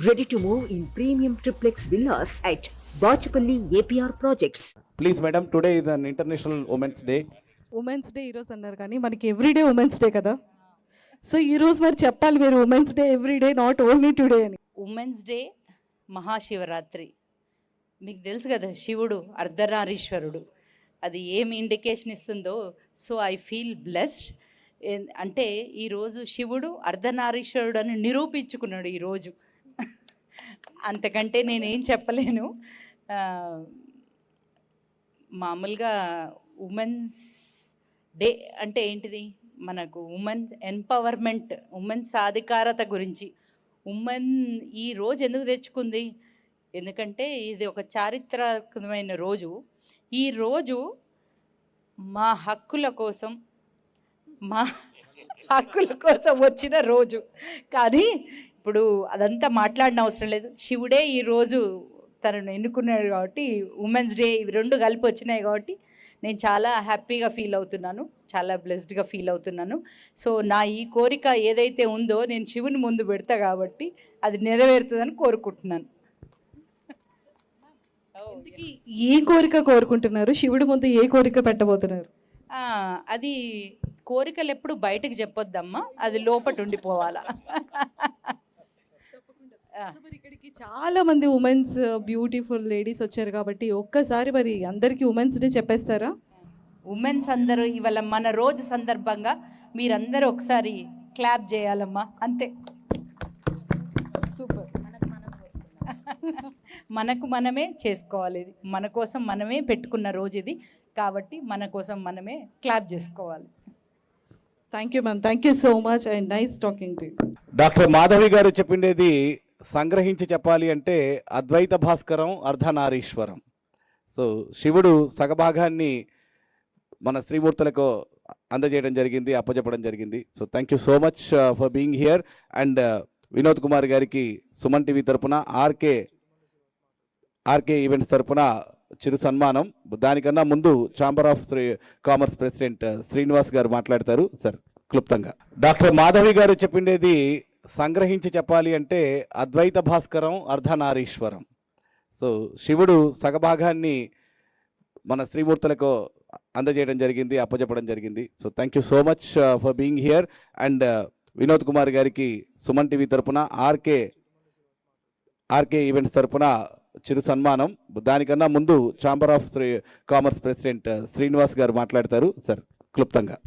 Ready to move in premium triplex villas at Bachapalli APR Projects. Please, madam, today is an International Women's Day. Women's day ఈరోజు అన్నారు కానీ మనకి everyday women's day కదా. So ఈరోజు మరి చెప్పాలి మీరు women's day everyday, not only today అని. ఉమెన్స్ డే మహాశివరాత్రి మీకు తెలుసు కదా, శివుడు అర్ధనారీశ్వరుడు. అది ఏం ఇండికేషన్ ఇస్తుందో. So I feel blessed. అంటే ఈరోజు శివుడు అర్ధనారీశ్వరుడు అని నిరూపించుకున్నాడు ఈరోజు. అంతకంటే నేనేం చెప్పలేను. మామూలుగా ఉమెన్స్ డే అంటే ఏంటిది, మనకు ఉమెన్ ఎంపవర్మెంట్, ఉమెన్ సాధికారత గురించి. ఉమెన్ ఈ రోజు ఎందుకు తెచ్చుకుంది, ఎందుకంటే ఇది ఒక చారిత్రాత్మకమైన రోజు. ఈ రోజు మా హక్కుల కోసం వచ్చిన రోజు. కానీ ఇప్పుడు అదంతా మాట్లాడిన అవసరం లేదు. శివుడే ఈరోజు తనను ఎన్నుకున్నాడు కాబట్టి ఉమెన్స్ డే ఇవి రెండు కలిపి వచ్చినాయి కాబట్టి నేను చాలా హ్యాపీగా ఫీల్ అవుతున్నాను, చాలా బ్లెస్డ్గా ఫీల్ అవుతున్నాను. సో నా ఈ కోరిక ఏదైతే ఉందో నేను శివుని ముందు పెడతా కాబట్టి అది నెరవేరుతుందని కోరుకుంటున్నాను. ఏ కోరిక కోరుకుంటున్నారు, శివుడి ముందు ఏ కోరిక పెట్టబోతున్నారు? అది కోరికలు ఎప్పుడు బయటకు చెప్పొద్దమ్మా, అది లోపట ఉండిపోవాలా. ఇక్కడికి చాలా మంది ఉమెన్స్ బ్యూటిఫుల్ లేడీస్ వచ్చారు కాబట్టి ఒక్కసారి మరి అందరికీ ఉమెన్స్ డే చెప్పేస్తారా? ఉమెన్స్ అందరూ ఇవాళ మన రోజు సందర్భంగా మీరందరూ ఒకసారి క్లాప్ చేయాలమ్మా, అంతే. సూపర్. మనకు మనమే చేసుకోవాలి, ఇది మన కోసం మనమే పెట్టుకున్న రోజు ఇది కాబట్టి మన కోసం మనమే క్లాప్ చేసుకోవాలి. Thank you ma'am, thank you so much and nice talking to you. Doctor Madhavi గారు చెప్పిండేది సంగ్రహించి చెప్పాలి అంటే అద్వైత భాస్కరం అర్ధనారీశ్వరం. సో శివుడు సగభాగాన్ని మన శ్రీమూర్తులకు అందజేయడం జరిగింది, అప్పచెప్పడం జరిగింది. So thank you so much for being here. And Vinod Kumar గారికి సుమన్ టీవీ తరపున ఆర్కే ఈవెంట్స్ తరపున చిరు సన్మానం. దానికన్నా ముందు chamber of commerce president Srinivas గారు మాట్లాడతారు సార్ క్లుప్తంగా. డాక్టర్ మాధవి గారు చెప్పిండేది సంగ్రహించి చెప్పాలి అంటే అద్వైత భాస్కరం అర్ధనారీశ్వరం. సో శివుడు సగభాగాన్ని మన శ్రీమూర్తులకు అందజేయడం జరిగింది, అప్పచెప్పడం జరిగింది. So thank you so much for being here. And Vinod Kumar గారికి సుమన్ టీవీ తరపున ఆర్కే ఈవెంట్స్ తరపున చిరు సన్మానం. దానికన్నా ముందు chamber of commerce president Srinivas గారు మాట్లాడతారు సార్ క్లుప్తంగా.